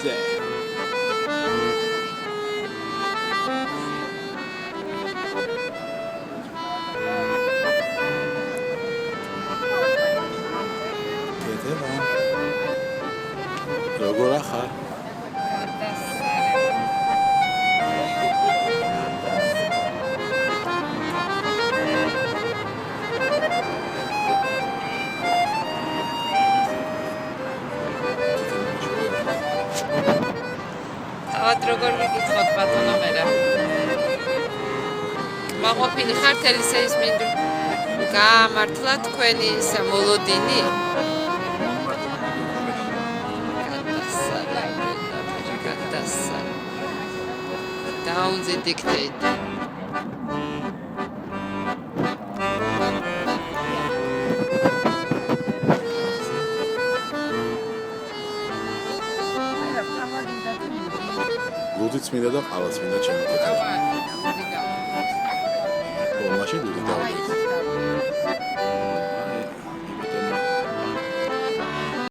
Ზე. გეტება. როგორ ახარ? თავად როგორ გიკითხოთ ბატონო მერე? მაყოფილი ხართ ელისეის მინდვი? გაამართლა თქვენი მოლოდინი? Down the dictate. ლუდიც მინდა და ყავაც მინდა ჩემი კეთილი.